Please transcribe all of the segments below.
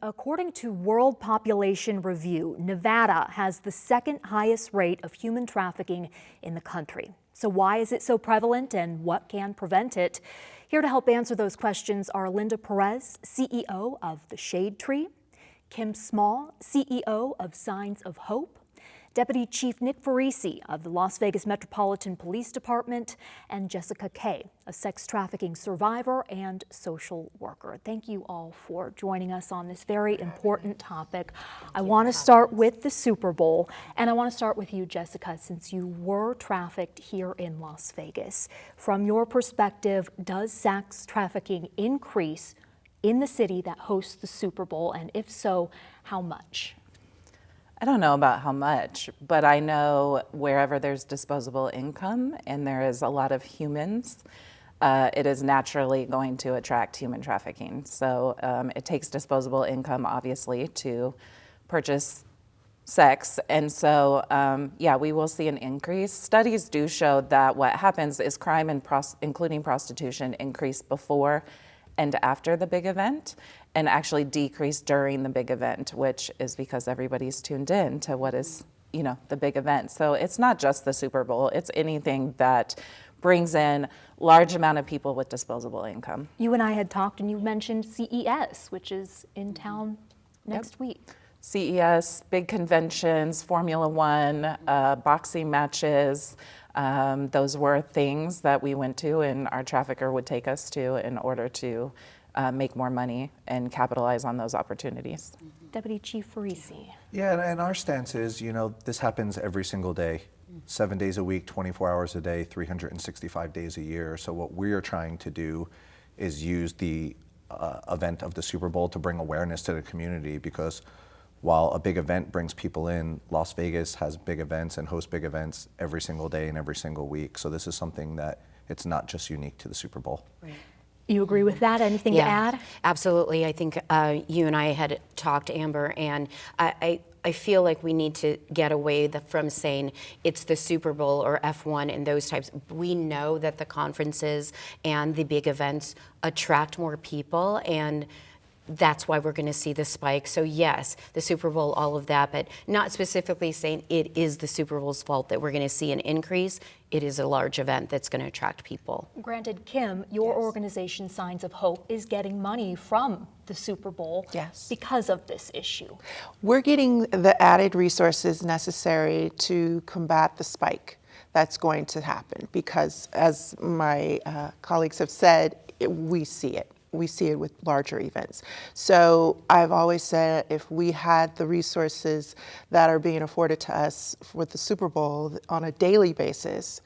According to World Population Review, Nevada has the second highest rate of human trafficking in the country. So why is it so prevalent and what can prevent it? Here to help answer those questions are Linda Perez, CEO of The Shade Tree, Kim Small, CEO of Signs of Hope, Deputy Chief Nick Farisi of the Las Vegas Metropolitan Police Department, and Jessica Kay, a sex trafficking survivor and social worker. Thank you all for joining us on this very important topic. I want to start with the Super Bowl, and I want to start with you, Jessica, since you were trafficked here in Las Vegas. From your perspective, does sex trafficking increase in the city that hosts the Super Bowl, and if so, how much? I don't know about how much, but I know wherever there's disposable income and there is a lot of humans, it is naturally going to attract human trafficking. So it takes disposable income, obviously, to purchase sex. And so, yeah, we will see an increase. Studies do show that what happens is crime, including prostitution, increase before and after the big event, and actually decrease during the big event, which is because everybody's tuned in to what is, the big event. So it's not just the Super Bowl, it's anything that brings in large amount of people with disposable income. You and I had talked and you mentioned CES, which is in town next week. CES, big conventions, Formula One, boxing matches, those were things that we went to and our trafficker would take us to in order to make more money and capitalize on those opportunities. Deputy Chief Farisi. Yeah, and our stance is, this happens every single day, 7 days a week, 24 hours a day, 365 days a year. So what we are trying to do is use the event of the Super Bowl to bring awareness to the community, because while a big event brings people in, Las Vegas has big events and hosts big events every single day and every single week. So this is something that it's not just unique to the Super Bowl. Right. You agree with that? Anything to add? Absolutely. I think you and I had talked, Amber, and I feel like we need to get away from saying it's the Super Bowl or F1 and those types. We know that the conferences and the big events attract more people, and that's why we're going to see the spike. So yes, the Super Bowl, all of that, but not specifically saying it is the Super Bowl's fault that we're going to see an increase. It is a large event that's going to attract people. Granted, Kim, your organization, Signs of Hope, is getting money from the Super Bowl because of this issue. We're getting the added resources necessary to combat the spike that's going to happen, because as my colleagues have said, we see it. We see it with larger events. So I've always said if we had the resources that are being afforded to us for the Super Bowl on a daily basis,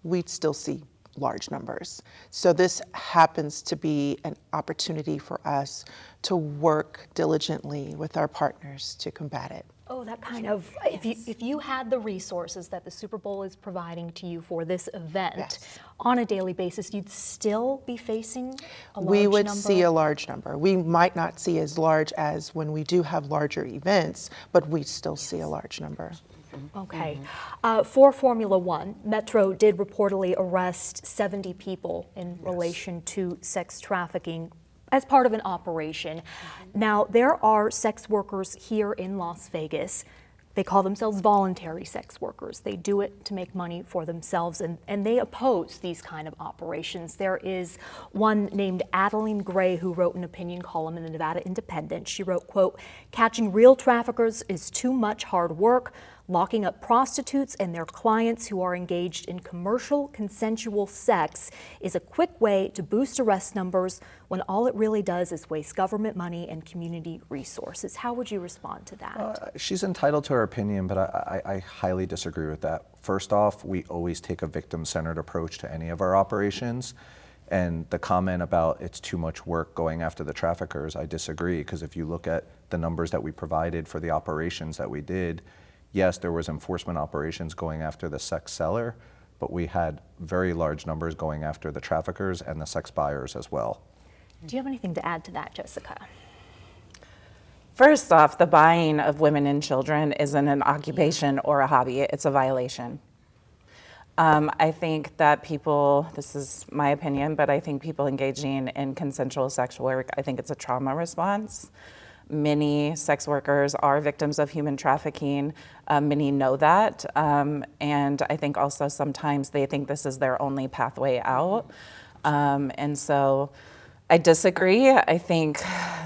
we'd still see large numbers. So this happens to be an opportunity for us to work diligently with our partners to combat it. Oh, that kind of, if you had the resources that the Super Bowl is providing to you for this event on a daily basis, you'd still be facing a large number? We would see a large number. We might not see as large as when we do have larger events, but we still see a large number. Okay. For Formula One, Metro did reportedly arrest 70 people in relation to sex trafficking as part of an operation. Now, there are sex workers here in Las Vegas. They call themselves voluntary sex workers. They do it to make money for themselves, and they oppose these kind of operations. There is one named Adeline Gray who wrote an opinion column in the Nevada Independent. She wrote, quote, "Catching real traffickers is too much hard work. Locking up prostitutes and their clients who are engaged in commercial consensual sex is a quick way to boost arrest numbers when all it really does is waste government money and community resources." How would you respond to that? She's entitled to her opinion, but I highly disagree with that. First off, we always take a victim-centered approach to any of our operations. And the comment about it's too much work going after the traffickers, I disagree, because if you look at the numbers that we provided for the operations that we did, yes, there was enforcement operations going after the sex seller, but we had very large numbers going after the traffickers and the sex buyers as well. Do you have anything to add to that, Jessica? First off, the buying of women and children isn't an occupation or a hobby, it's a violation. I think that people, this is my opinion, but I think people engaging in consensual sexual work, I think it's a trauma response. Many sex workers are victims of human trafficking. Many know that. And I think also sometimes they think this is their only pathway out. And so I disagree. I think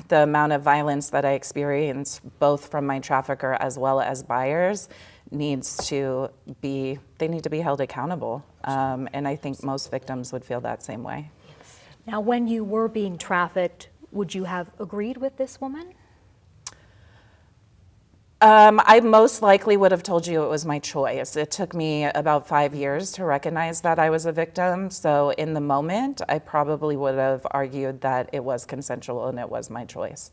the amount of violence that I experience, both from my trafficker as well as buyers, needs to be held accountable. And I think most victims would feel that same way. Now, when you were being trafficked, would you have agreed with this woman? I most likely would have told you it was my choice. It took me about 5 years to recognize that I was a victim. So in the moment, I probably would have argued that it was consensual and it was my choice.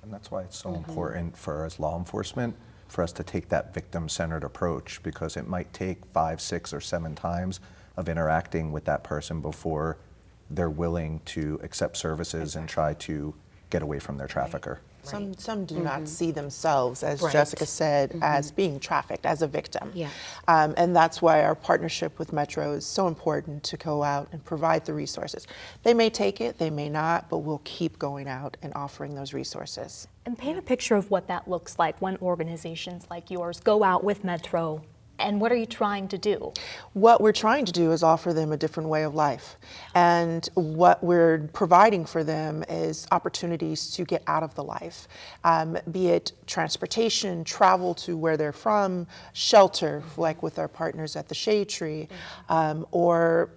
And that's why it's so important for us law enforcement, for us to take that victim-centered approach, because it might take 5, 6, or 7 times of interacting with that person before they're willing to accept services and try to get away from their trafficker. Some do not see themselves, as Right. Jessica said, as being trafficked, as a victim. Yeah. And that's why our partnership with Metro is so important, to go out and provide the resources. They may take it, they may not, but we'll keep going out and offering those resources. And paint a picture of what that looks like when organizations like yours go out with Metro. And what are you trying to do? What we're trying to do is offer them a different way of life. And what we're providing for them is opportunities to get out of the life, be it transportation, travel to where they're from, shelter, like with our partners at the Shade Tree, or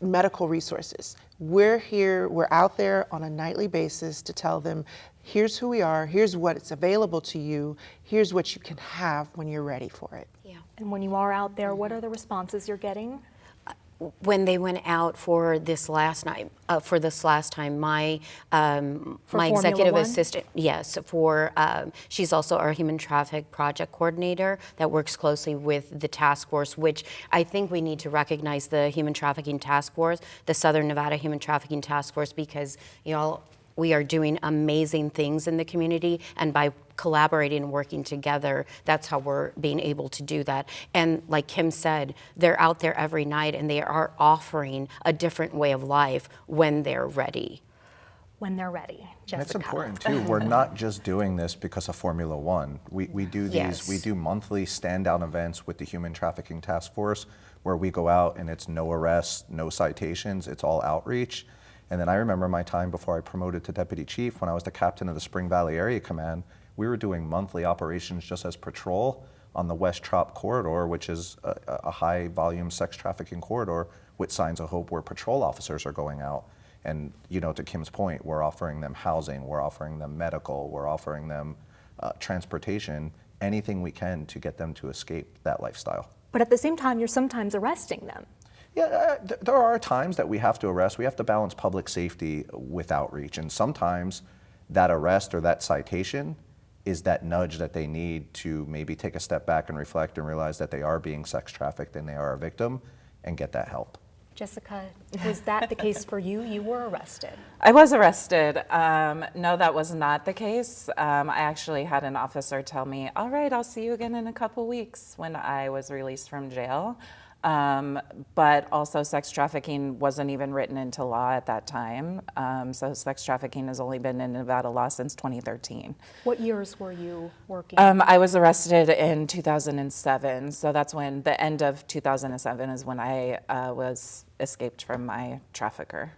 medical resources. We're here, we're out there on a nightly basis to tell them, here's who we are, here's what's available to you, here's what you can have when you're ready for it. Yeah. And when you are out there, what are the responses you're getting? When they went out for this last night, my Formula executive One? assistant, yes, she's also our human traffic project coordinator that works closely with the task force, which I think we need to recognize the human trafficking task force, the Southern Nevada Human Trafficking Task Force, because we are doing amazing things in the community, and by collaborating and working together, that's how we're being able to do that. And like Kim said, they're out there every night and they are offering a different way of life when they're ready. When they're ready, Jessica. And it's important too. We're not just doing this because of Formula One. We do these. Yes. We do monthly stand-down events with the Human Trafficking Task Force, where we go out and it's no arrests, no citations. It's all outreach. And then I remember my time before I promoted to deputy chief, when I was the captain of the Spring Valley Area Command. We were doing monthly operations just as patrol on the West Trop corridor, which is a high volume sex trafficking corridor with Signs of Hope, where patrol officers are going out. And to Kim's point, we're offering them housing, we're offering them medical, we're offering them transportation, anything we can to get them to escape that lifestyle. But at the same time, you're sometimes arresting them. Yeah, there are times that we have to arrest. We have to balance public safety with outreach. And sometimes that arrest or that citation is that nudge that they need to maybe take a step back and reflect and realize that they are being sex trafficked and they are a victim, and get that help. Jessica, was that the case for you? You were arrested. I was arrested. No, that was not the case. I actually had an officer tell me, all right, I'll see you again in a couple weeks, when I was released from jail. But also sex trafficking wasn't even written into law at that time. So sex trafficking has only been in Nevada law since 2013. What years were you working? I was arrested in 2007. So that's when, the end of 2007 is when I was escaped from my trafficker.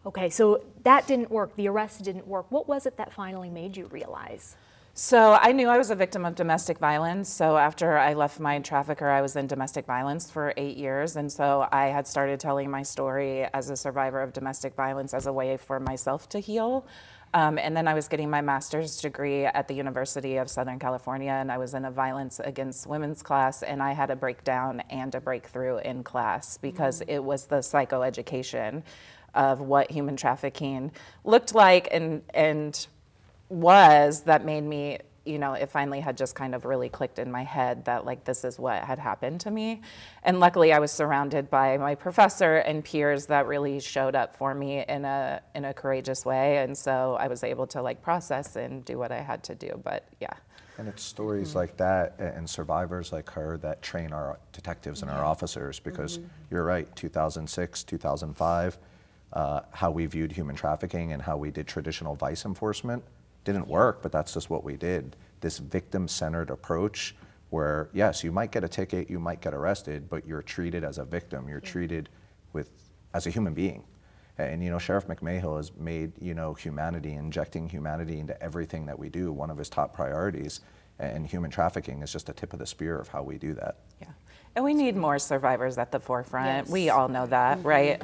Okay, so that didn't work. The arrest didn't work. What was it that finally made you realize? So I knew I was a victim of domestic violence. So after I left my trafficker, I was in domestic violence for 8 years. And so I had started telling my story as a survivor of domestic violence as a way for myself to heal. And then I was getting my master's degree at the University of Southern California, and I was in a violence against women's class, and I had a breakdown and a breakthrough in class because it was the psychoeducation of what human trafficking looked like and was that made me, it finally had just kind of really clicked in my head that this is what had happened to me. And luckily I was surrounded by my professor and peers that really showed up for me in a courageous way. And so I was able to process and do what I had to do, but yeah. And it's stories like that and survivors like her that train our detectives and our officers, because you're right, 2006, 2005, how we viewed human trafficking and how we did traditional vice enforcement Didn't work, but that's just what we did. This victim-centered approach where, yes, you might get a ticket, you might get arrested, but you're treated as a victim. You're treated as a human being. And, Sheriff McMahill has made, humanity, injecting humanity into everything that we do, one of his top priorities. And human trafficking is just a tip of the spear of how we do that. Yeah. And we need more survivors at the forefront. Yes. We all know that, right?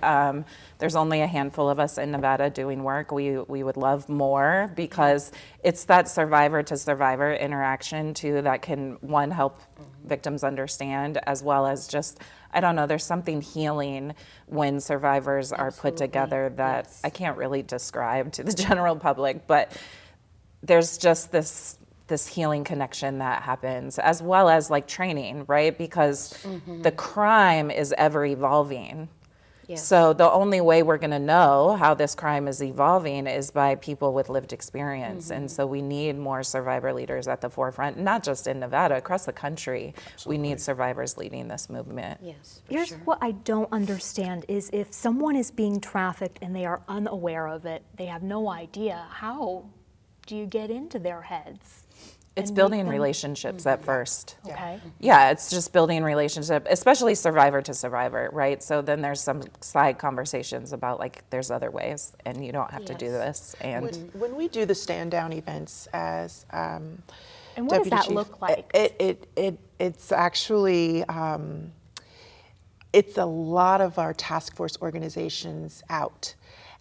There's only a handful of us in Nevada doing work. We would love more because it's that survivor to survivor interaction too that can, one, help victims understand, as well as just, I don't know, there's something healing when survivors are put together that I can't really describe to the general public, but there's just this healing connection that happens, as well as like training, right? Because the crime is ever evolving. Yes. So the only way we're going to know how this crime is evolving is by people with lived experience. And so we need more survivor leaders at the forefront, not just in Nevada, across the country. We need survivors leading this movement. Yes, for Here's sure. what I don't understand is if someone is being trafficked and they are unaware of it, they have no idea, how do you get into their heads? It's and building make them- relationships at first. Okay. Yeah, it's just building relationship, especially survivor to survivor, right? So then there's some side conversations about like there's other ways and you don't have to do this. And When we do the stand down events as And what Deputy does that Chief, look like? It's actually it's a lot of our task force organizations out.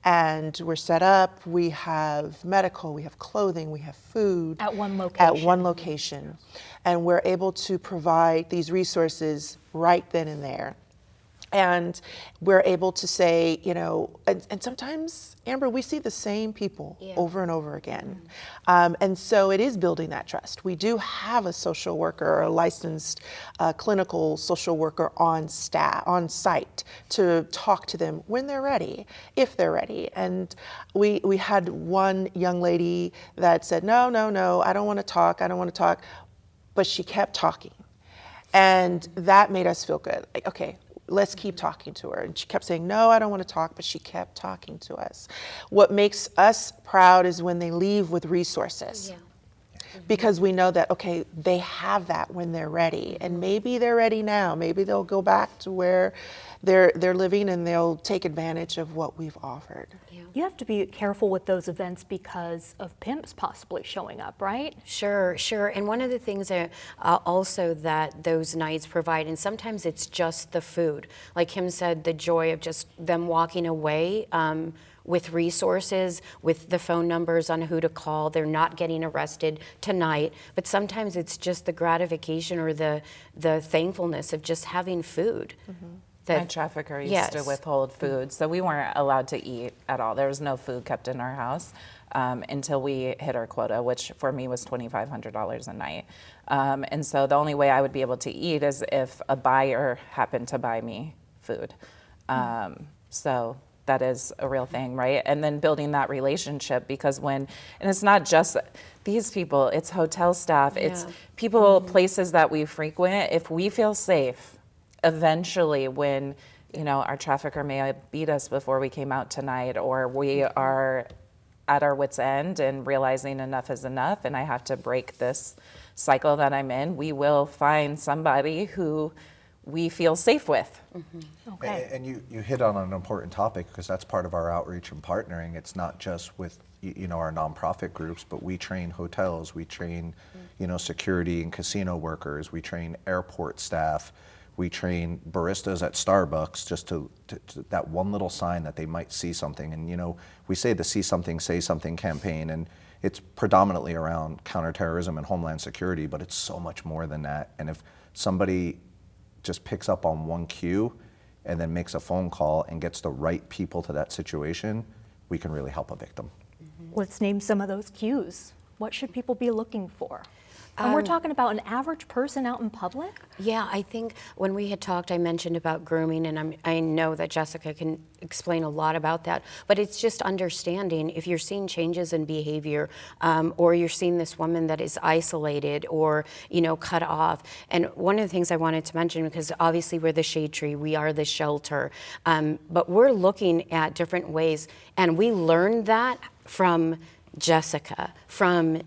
And we're set up, we have medical, we have clothing, we have food. At one location. At one location. And we're able to provide these resources right then and there. And we're able to say, and sometimes, Amber, we see the same people over and over again. And so it is building that trust. We do have a social worker or a licensed clinical social worker on site to talk to them when they're ready, if they're ready. And we had one young lady that said, no, I don't want to talk. But she kept talking. And that made us feel good. Like, okay, let's keep talking to her. And she kept saying, no, I don't want to talk, but she kept talking to us. What makes us proud is when they leave with resources. Yeah. Because we know that, okay, they have that when they're ready. And maybe they're ready now. Maybe they'll go back to where they're living and they'll take advantage of what we've offered. You have to be careful with those events because of pimps possibly showing up, right? Sure. And one of the things that also that those nights provide, and sometimes it's just the food, like Kim said, the joy of just them walking away with resources, with the phone numbers on who to call. They're not getting arrested tonight, but sometimes it's just the gratification or the thankfulness of just having food. my trafficker used to withhold food, so we weren't allowed to eat at all. There was no food kept in our house until we hit our quota, which for me was $2,500 a night. And so the only way I would be able to eat is if a buyer happened to buy me food. So that is a real thing, right? And then building that relationship, because and it's not just these people, it's hotel staff, it's people, places that we frequent. If we feel safe, eventually when, our trafficker may have beat us before we came out tonight, or we are at our wit's end and realizing enough is enough and I have to break this cycle that I'm in, we will find somebody who we feel safe with. Okay. And you hit on an important topic, because that's part of our outreach and partnering. It's not just with our nonprofit groups, but we train hotels, we train security and casino workers, we train airport staff, we train baristas at Starbucks, just to that one little sign that they might see something. And we say the See Something, Say Something campaign, and it's predominantly around counterterrorism and homeland security, but it's so much more than that. And if somebody just picks up on one cue and then makes a phone call and gets the right people to that situation, we can really help a victim. Let's name some of those cues. What should people be looking for? And we're talking about an average person out in public? Yeah, I think when we had talked, I mentioned about grooming, and I know that Jessica can explain a lot about that, but it's just understanding if you're seeing changes in behavior, or you're seeing this woman that is isolated or, cut off. And one of the things I wanted to mention, because obviously we're the shade tree, we are the shelter, but we're looking at different ways, and we learned that from Jessica, from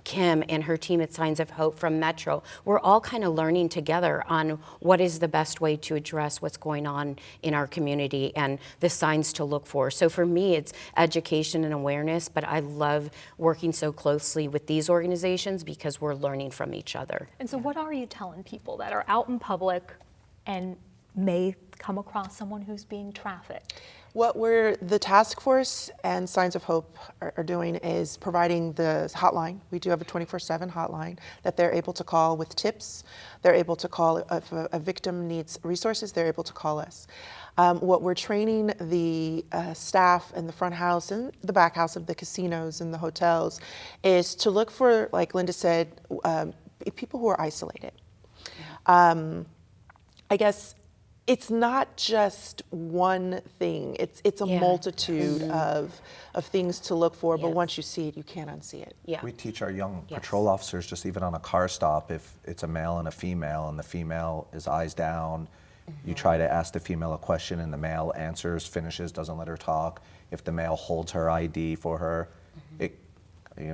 Kim and her team at Signs of Hope, from Metro. We're all kind of learning together on what is the best way to address what's going on in our community and the signs to look for. So for me, it's education and awareness, but I love working so closely with these organizations because we're learning from each other. And so what are you telling people that are out in public and may come across someone who's being trafficked? What the task force and Signs of Hope are doing is providing the hotline. We do have a 24/7 hotline that they're able to call with tips. They're able to call if a victim needs resources, they're able to call us. What we're training the staff in the front house and the back house of the casinos and the hotels is to look for, like Linda said, people who are isolated. I guess it's not just one thing. It's a multitude of things to look for, but once you see it, you can't unsee it. Yeah. We teach our young patrol officers, just even on a car stop, if it's a male and the female is eyes down, you try to ask the female a question and the male answers, finishes, doesn't let her talk. If the male holds her ID for her,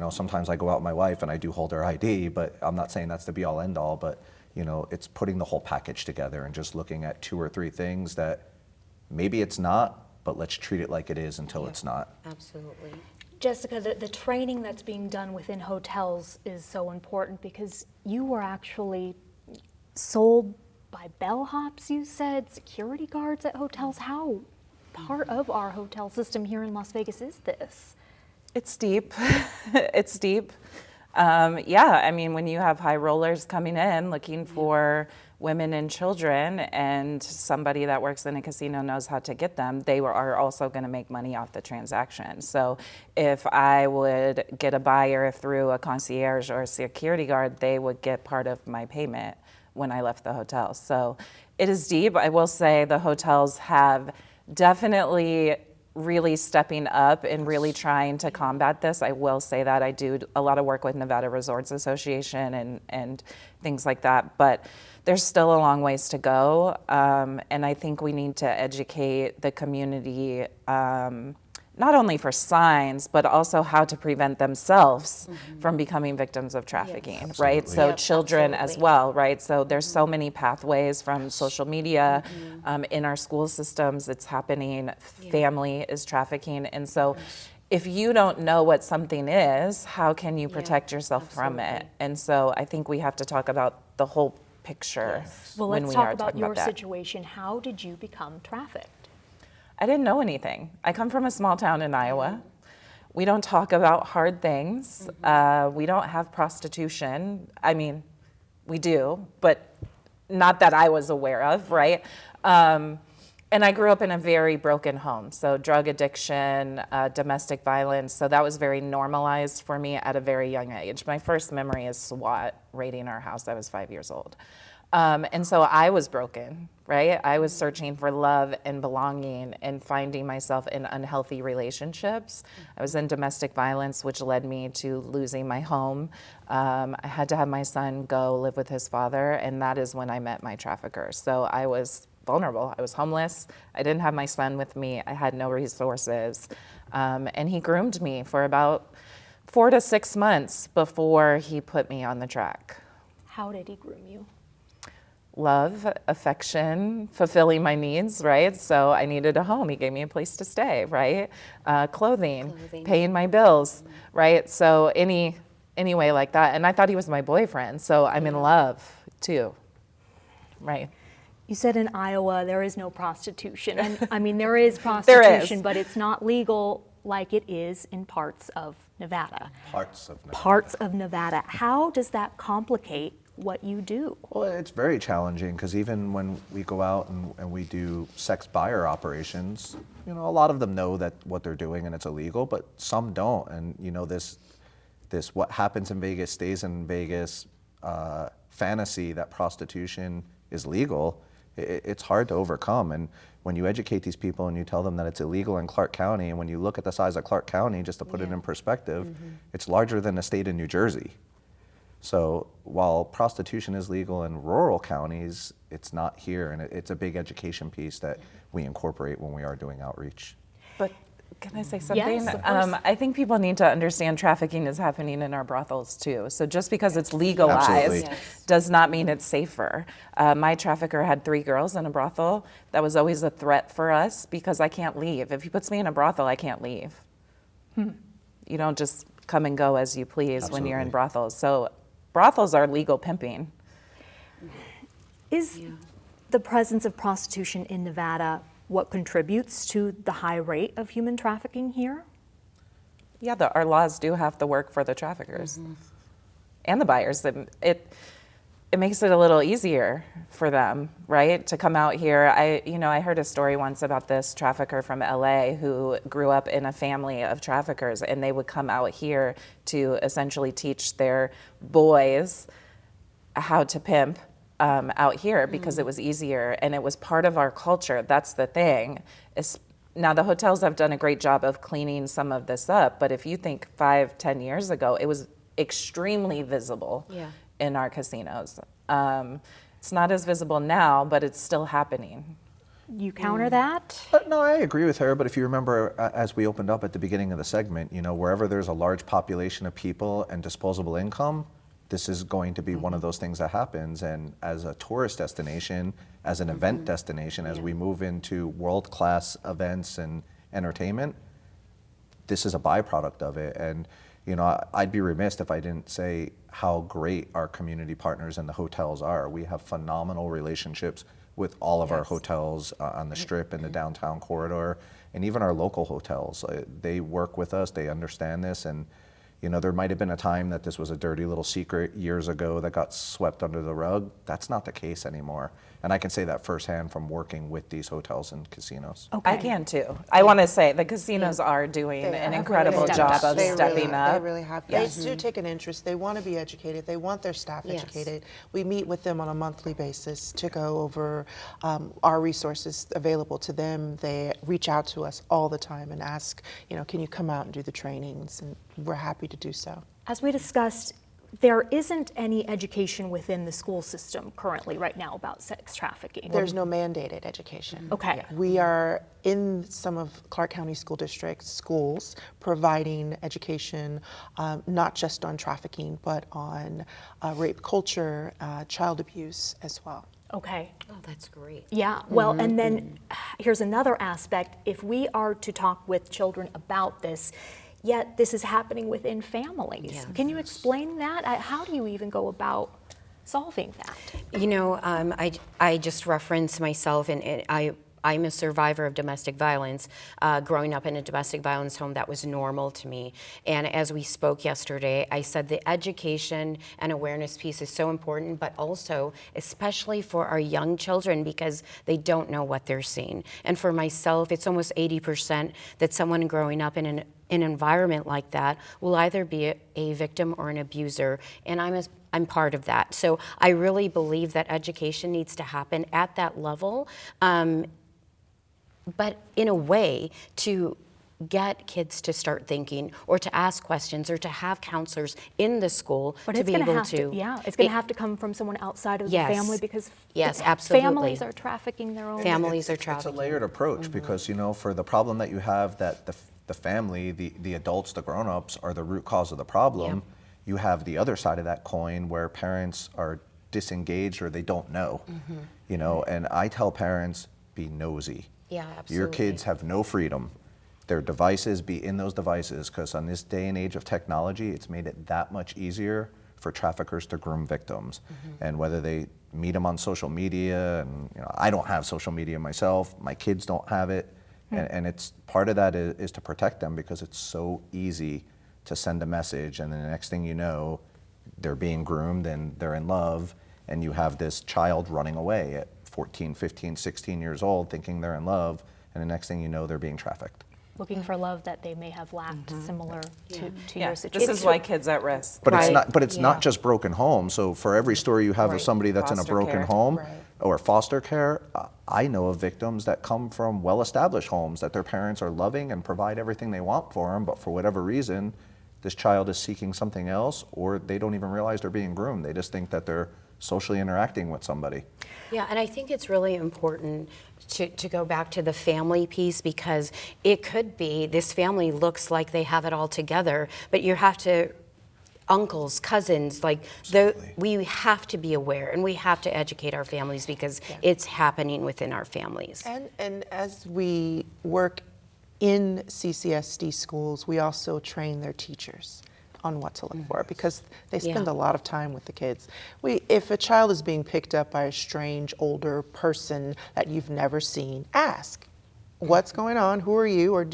sometimes I go out with my wife and I do hold her ID, but I'm not saying that's the be all end all, but it's putting the whole package together and just looking at 2 or 3 things that maybe it's not, but let's treat it like it is until it's not. Absolutely. Jessica, the training that's being done within hotels is so important because you were actually sold by bellhops, you said, security guards at hotels. How part of our hotel system here in Las Vegas is this? It's deep. It's deep. Yeah, I mean, when you have high rollers coming in looking for women and children, and somebody that works in a casino knows how to get them, they are also going to make money off the transaction. So if I would get a buyer through a concierge or a security guard, they would get part of my payment when I left the hotel. So it is deep. I will say the hotels have definitely really stepping up and really trying to combat this. I will say that I do a lot of work with Nevada Resorts Association and things like that, but there's still a long ways to go. And I think we need to educate the community, not only for signs, but also how to prevent themselves from becoming victims of trafficking, right? So children as well, right? So there's so many pathways from social media, in our school systems, it's happening, family is trafficking. And so if you don't know what something is, how can you protect yourself from it? And so I think we have to talk about the whole picture Well, when let's we talk are about talking your about that. situation. How did you become trafficked? I didn't know anything. I come from a small town in Iowa. We don't talk about hard things. We don't have prostitution. I mean, we do, but not that I was aware of, right? And I grew up in a very broken home. So drug addiction, domestic violence. So that was very normalized for me at a very young age. My first memory is SWAT raiding our house. I was 5 years old. And so I was broken, right? I was searching for love and belonging and finding myself in unhealthy relationships. I was in domestic violence, which led me to losing my home. I had to have my son go live with his father, and that is when I met my trafficker. So I was vulnerable. I was homeless. I didn't have my son with me. I had no resources. And he groomed me for about 4 to 6 months before he put me on the track. How did he groom you? Love, affection, fulfilling my needs, right? So I needed a home. He gave me a place to stay, right? Clothing, paying my bills, right? So any way like that. And I thought he was my boyfriend, so I'm in love too, right? You said in Iowa there is no prostitution. And I mean, there is prostitution, but it's not legal like it is in parts of Nevada. Parts of Nevada. Parts of Nevada. How does that complicate what you do? Well, it's very challenging because even when we go out and we do sex buyer operations, a lot of them know that what they're doing and it's illegal, but some don't. And this what happens in Vegas stays in Vegas fantasy that prostitution is legal, it's hard to overcome. And when you educate these people and you tell them that it's illegal in Clark County, and when you look at the size of Clark County, just to put it in perspective, it's larger than the state of New Jersey. So while prostitution is legal in rural counties, it's not here, and it's a big education piece that we incorporate when we are doing outreach. But Can I say something? Yes, of course. I think people need to understand trafficking is happening in our brothels too. So just because it's legalized Absolutely. Yes. does not mean it's safer. My trafficker had 3 girls in a brothel. That was always a threat for us because I can't leave. If he puts me in a brothel, I can't leave. You don't just come and go as you please when you're in Absolutely. brothels. So brothels are legal pimping. Is the presence of prostitution in Nevada what contributes to the high rate of human trafficking here? Yeah, our laws do have to work for the traffickers and the buyers. It makes it a little easier for them, right, to come out here. I heard a story once about this trafficker from LA who grew up in a family of traffickers, and they would come out here to essentially teach their boys how to pimp out here because it was easier and it was part of our culture. That's the thing. Now, the hotels have done a great job of cleaning some of this up, but if you think 5-10 years ago, it was extremely visible in our casinos. It's not as visible now, but it's still happening. You counter that? No, I agree with her, but if you remember, as we opened up at the beginning of the segment, wherever there's a large population of people and disposable income, this is going to be one of those things that happens. And as a tourist destination, as an event destination, as we move into world-class events and entertainment, this is a byproduct of it. And I'd be remiss if I didn't say how great our community partners and the hotels are. We have phenomenal relationships with all of our hotels on the Strip and the downtown corridor, and even our local hotels. They work with us, they understand this, and there might have been a time that this was a dirty little secret years ago that got swept under the rug. That's not the case anymore. And I can say that firsthand from working with these hotels and casinos. Okay. I can too. I want to say the casinos are doing an incredible job of stepping up. They really have. They do take an interest. They want to be educated. They want their staff educated. We meet with them on a monthly basis to go over our resources available to them. They reach out to us all the time and ask, can you come out and do the trainings? And we're happy to do so. As we discussed, there isn't any education within the school system currently right now about sex trafficking. There's no mandated education. Okay. We are in some of Clark County School District's schools providing education, not just on trafficking, but on rape culture, child abuse as well. Okay. Oh, that's great. Yeah, well, and then here's another aspect. If we are to talk with children about this, yet this is happening within families. Yes. Can you explain that? How do you even go about solving that? I just reference myself, and I'm a survivor of domestic violence. Growing up in a domestic violence home, that was normal to me. And as we spoke yesterday, I said the education and awareness piece is so important, but also especially for our young children because they don't know what they're seeing. And for myself, it's almost 80% that someone growing up in an environment like that will either be a victim or an abuser, and I'm part of that. So I really believe that education needs to happen at that level, but in a way to get kids to start thinking or to ask questions or to have counselors in the school But to it's be going to able have to. yeah, it's going to have to come from someone outside of the Yes. family because Yes, absolutely. families are trafficking their own. Families are It's a trafficking. layered approach because, for the problem that you have that the family, the adults, the grown-ups are the root cause of the problem, you have the other side of that coin where parents are disengaged or they don't know, and I tell parents, be nosy. Yeah, absolutely. Your kids have no freedom. Their devices, be in those devices, because on this day and age of technology, it's made it that much easier for traffickers to groom victims. And whether they meet them on social media, and I don't have social media myself, my kids don't have it, and it's part of that is to protect them because it's so easy to send a message, and then the next thing you know, they're being groomed and they're in love, and you have this child running away at 14, 15, 16 years old thinking they're in love, and the next thing you know, they're being trafficked. Looking for love that they may have lacked similar to Yeah, your situation. this is why kids at risk. But it's Right. not. But it's Yeah. not just broken homes. So for every story you have of Right. somebody that's in a Foster broken care. home Right. or foster care, I know of victims that come from well-established homes that their parents are loving and provide everything they want for them. But for whatever reason, this child is seeking something else, or they don't even realize they're being groomed. They just think that they're socially interacting with somebody. Yeah, and I think it's really important to go back to the family piece, because it could be this family looks like they have it all together, but you have to, uncles, cousins, like we have to be aware and we have to educate our families, because it's happening within our families. And as we work in CCSD schools, we also train their teachers on what to look for, because they spend a lot of time with the kids. If a child is being picked up by a strange older person that you've never seen, ask, what's going on? Who are you? Or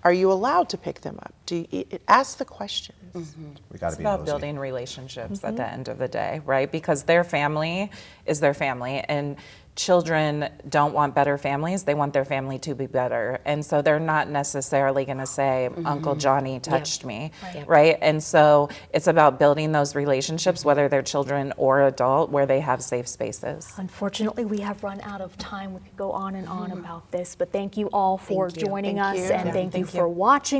are you allowed to pick them up? Ask the questions. We got to It's be about nosy. building relationships at the end of the day, right? Because their family is their family, and children don't want better families, they want their family to be better. And so they're not necessarily going to say, Uncle Johnny touched me, right? And so it's about building those relationships, whether they're children or adult, where they have safe spaces. Unfortunately, we have run out of time. We could go on and on about this, but thank you all for joining us, and thank you for watching.